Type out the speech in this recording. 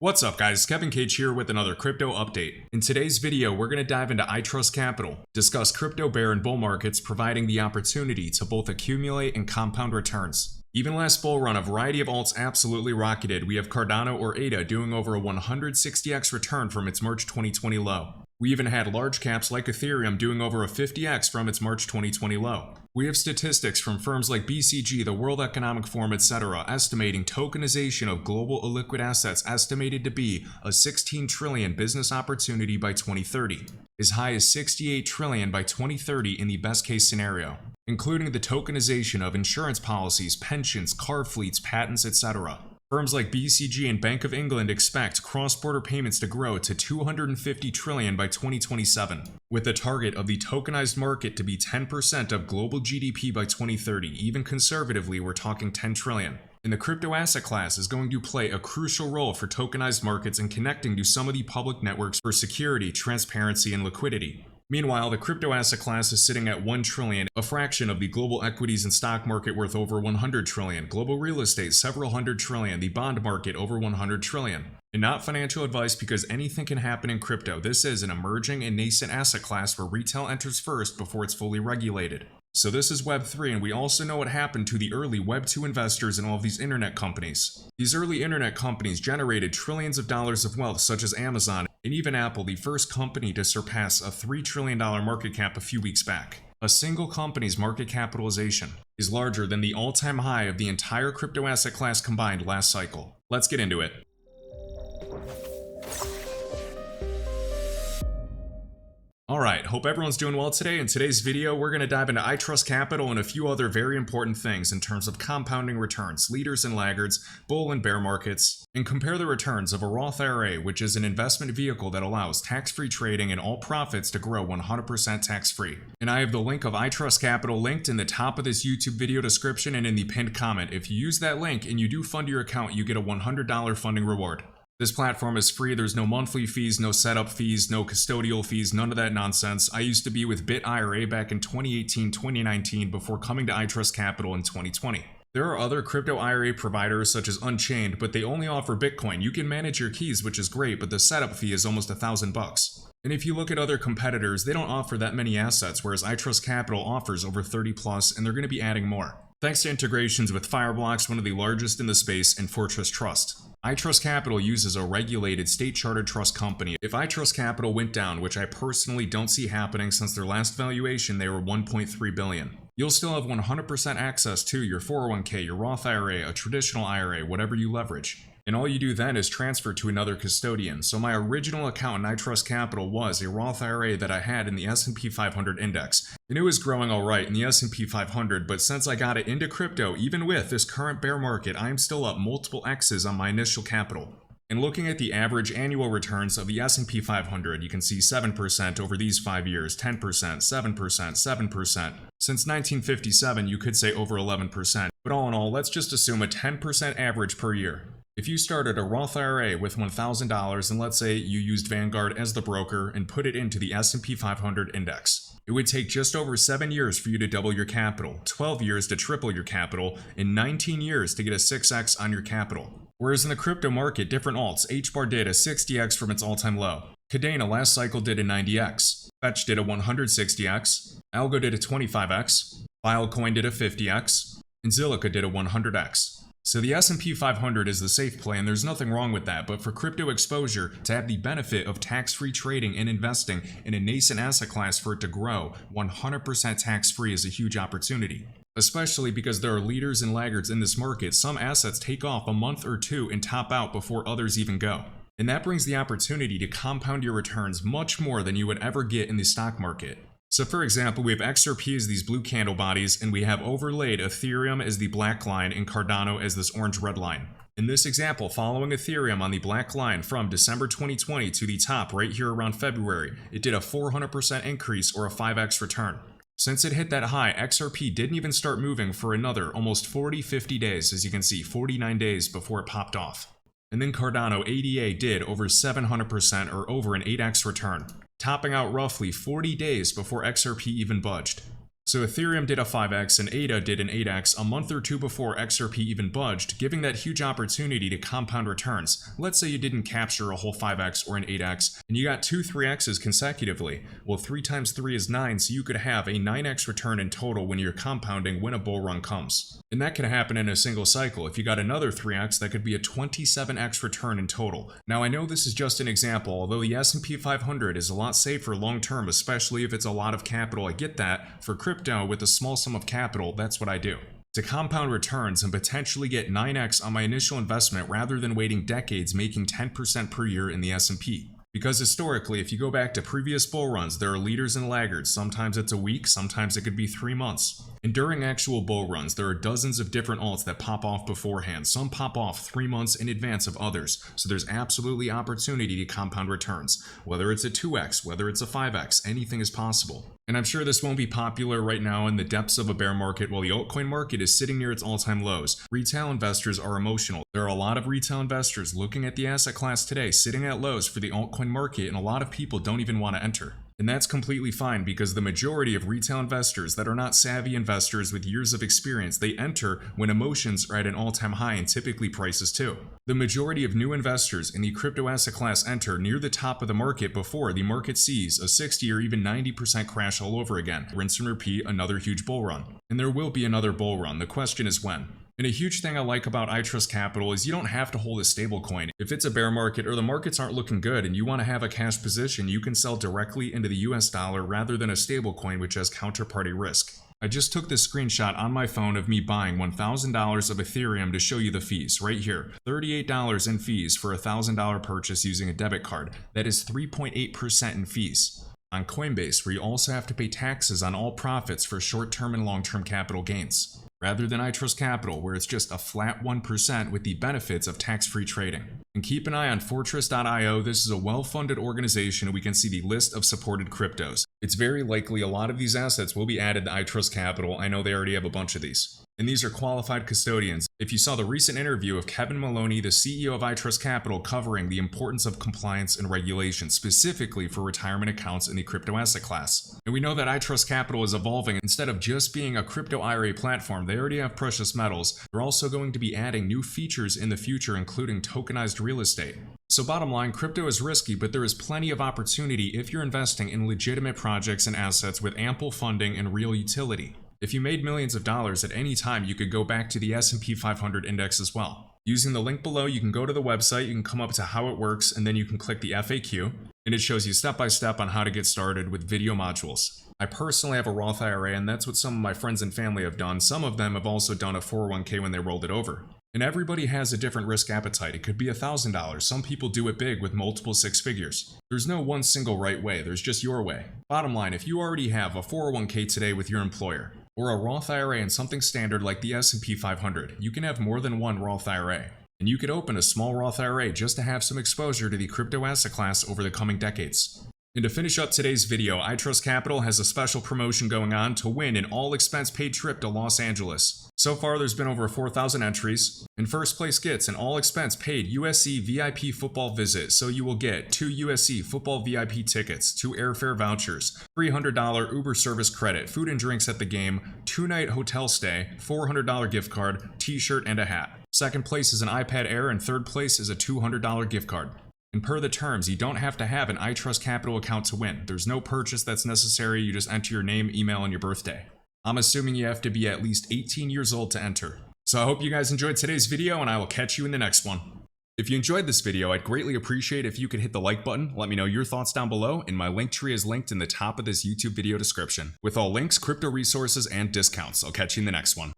What's up guys, Kevin Cage here with another crypto update. In today's video, we're going to dive into iTrustCapital, discuss crypto bear and bull markets providing the opportunity to both accumulate and compound returns. Even last bull run, a variety of alts absolutely rocketed. We have Cardano or ADA doing over a 160x return from its March 2020 low. We even had large caps like Ethereum doing over a 50x from its March 2020 low. We have statistics from firms like BCG, the World Economic Forum, etc., estimating tokenization of global illiquid assets estimated to be a 16 trillion business opportunity by 2030, as high as 68 trillion by 2030 in the best case scenario, including the tokenization of insurance policies, pensions, car fleets, patents, etc. Firms like BCG and Bank of England expect cross-border payments to grow to 250 trillion by 2027, with a target of the tokenized market to be 10% of global GDP by 2030. Even conservatively, we're talking 10 trillion. And the crypto asset class is going to play a crucial role for tokenized markets and connecting to some of the public networks for security, transparency, and liquidity. Meanwhile, the crypto asset class is sitting at 1 trillion, a fraction of the global equities and stock market worth over 100 trillion, global real estate several hundred trillion, the bond market over 100 trillion. And not financial advice because anything can happen in crypto. This is an emerging and nascent asset class where retail enters first before it's fully regulated. So this is Web3, and we also know what happened to the early Web2 investors in all of these internet companies. These early internet companies generated trillions of dollars of wealth, such as Amazon, and even Apple, the first company to surpass a $3 trillion market cap a few weeks back. A single company's market capitalization is larger than the all-time high of the entire crypto asset class combined last cycle. Let's get into it. Alright, hope everyone's doing well today. In today's video, we're going to dive into iTrustCapital and a few other very important things in terms of compounding returns, leaders and laggards, bull and bear markets, and compare the returns of a Roth IRA, which is an investment vehicle that allows tax-free trading and all profits to grow 100% tax-free. And I have the link of iTrustCapital linked in the top of this YouTube video description and in the pinned comment. If you use that link and you do fund your account, you get a $100 funding reward. This platform is free, there's no monthly fees, no setup fees, no custodial fees, none of that nonsense. I used to be with IRA back in 2018, 2019 before coming to iTrustCapital in 2020. There are other crypto IRA providers such as Unchained, but they only offer Bitcoin. You can manage your keys, which is great, but the setup fee is almost $1,000. And if you look at other competitors, they don't offer that many assets, whereas iTrustCapital offers over 30 plus, and they're going to be adding more. Thanks to integrations with Fireblocks, one of the largest in the space, and Fortress Trust. iTrustCapital uses a regulated state-chartered trust company. If iTrustCapital went down, which I personally don't see happening since their last valuation, they were $1.3 billion. You'll still have 100% access to your 401k, your Roth IRA, a traditional IRA, whatever you leverage. And all you do then is transfer to another custodian. So my original account in iTrustCapital was a Roth IRA that I had in the S&P 500 index. And it was growing alright in the S&P 500, but since I got it into crypto, even with this current bear market, I am still up multiple X's on my initial capital. And looking at the average annual returns of the S&P 500, you can see 7% over these 5 years, 10%, 7%, 7%. Since 1957, you could say over 11%. But all in all, let's just assume a 10% average per year. If you started a Roth IRA with $1,000 and let's say you used Vanguard as the broker and put it into the S&P 500 index, it would take just over 7 years for you to double your capital, 12 years to triple your capital, and 19 years to get a 6x on your capital. Whereas in the crypto market, different alts, HBAR did a 60x from its all-time low. Cadena last cycle did a 90x. Fetch did a 160x. Algo did a 25x. Filecoin did a 50x. And Zilliqa did a 100x. So the S&P 500 is the safe play, and there's nothing wrong with that, but for crypto exposure, to have the benefit of tax-free trading and investing in a nascent asset class for it to grow 100% tax-free is a huge opportunity. Especially because there are leaders and laggards in this market. Some assets take off a month or two and top out before others even go. And that brings the opportunity to compound your returns much more than you would ever get in the stock market. So for example, we have XRP as these blue candle bodies, and we have overlaid Ethereum as the black line and Cardano as this orange-red line. In this example, following Ethereum on the black line from December 2020 to the top right here around February, it did a 400% increase or a 5x return. Since it hit that high, XRP didn't even start moving for another almost 40-50 days, as you can see, 49 days before it popped off. And then Cardano ADA did over 700% or over an 8x return, topping out roughly 40 days before XRP even budged. So Ethereum did a 5x and ADA did an 8x a month or two before XRP even budged, giving that huge opportunity to compound returns. Let's say you didn't capture a whole 5x or an 8x, and you got two 3x's consecutively. Well, 3 times 3 is 9, so you could have a 9x return in total when you're compounding when a bull run comes. And that can happen in a single cycle. If you got another 3x, that could be a 27x return in total. Now, I know this is just an example, although the S&P 500 is a lot safer long term, especially if it's a lot of capital. I get that. For crypto, with a small sum of capital, that's what I do. To compound returns and potentially get 9x on my initial investment rather than waiting decades making 10% per year in the S&P. Because historically, if you go back to previous bull runs, there are leaders and laggards. Sometimes it's a week, sometimes it could be 3 months. And during actual bull runs, there are dozens of different alts that pop off beforehand. Some pop off 3 months in advance of others. So there's absolutely opportunity to compound returns. Whether it's a 2x, whether it's a 5x, anything is possible. And I'm sure this won't be popular right now in the depths of a bear market while the altcoin market is sitting near its all-time lows. Retail investors are emotional. There are a lot of retail investors looking at the asset class today, sitting at lows for the altcoin market, and a lot of people don't even want to enter. And that's completely fine because the majority of retail investors that are not savvy investors with years of experience, they enter when emotions are at an all-time high and typically prices too. The majority of new investors in the crypto asset class enter near the top of the market before the market sees a 60 or even 90% crash all over again. Rinse and repeat, another huge bull run. And there will be another bull run. The question is when. And a huge thing I like about iTrustCapital is you don't have to hold a stablecoin. If it's a bear market or the markets aren't looking good and you want to have a cash position, you can sell directly into the US dollar rather than a stablecoin which has counterparty risk. I just took this screenshot on my phone of me buying $1,000 of Ethereum to show you the fees right here. $38 in fees for a $1,000 purchase using a debit card. That is 3.8% in fees. On Coinbase, where you also have to pay taxes on all profits for short-term and long-term capital gains. Rather than iTrustCapital, where it's just a flat 1% with the benefits of tax-free trading. And keep an eye on Fortress.io. This is a well-funded organization, and we can see the list of supported cryptos. It's very likely a lot of these assets will be added to iTrustCapital. I know they already have a bunch of these. And these are qualified custodians. If you saw the recent interview of Kevin Maloney, the CEO of iTrustCapital, covering the importance of compliance and regulation, specifically for retirement accounts in the crypto asset class. And we know that iTrustCapital is evolving. Instead of just being a crypto IRA platform, they already have precious metals. They're also going to be adding new features in the future, including tokenized real estate. So bottom line, crypto is risky, but there is plenty of opportunity if you're investing in legitimate projects and assets with ample funding and real utility. If you made millions of dollars at any time, you could go back to the S&P 500 index as well. Using the link below, you can go to the website, you can come up to how it works, and then you can click the FAQ, and it shows you step by step on how to get started with video modules. I personally have a Roth IRA, and that's what some of my friends and family have done. Some of them have also done a 401k when they rolled it over. And everybody has a different risk appetite. It could be $1,000. Some people do it big with multiple 6 figures. There's no one single right way, there's just your way. Bottom line, if you already have a 401k today with your employer, or a Roth IRA and something standard like the S&P 500, you can have more than one Roth IRA. And you could open a small Roth IRA just to have some exposure to the crypto asset class over the coming decades. And to finish up today's video, iTrustCapital has a special promotion going on to win an all-expense-paid trip to Los Angeles. So far, there's been over 4,000 entries, and first place gets an all-expense-paid USC VIP football visit, so you will get 2 USC football VIP tickets, 2 airfare vouchers, $300 Uber service credit, food and drinks at the game, 2-night hotel stay, $400 gift card, t-shirt, and a hat. Second place is an iPad Air, and third place is a $200 gift card. And per the terms, you don't have to have an iTrustCapital account to win. There's no purchase that's necessary. You just enter your name, email, and your birthday. I'm assuming you have to be at least 18 years old to enter. So I hope you guys enjoyed today's video, and I will catch you in the next one. If you enjoyed this video, I'd greatly appreciate if you could hit the like button, let me know your thoughts down below, and my link tree is linked in the top of this YouTube video description, with all links, crypto resources, and discounts. I'll catch you in the next one.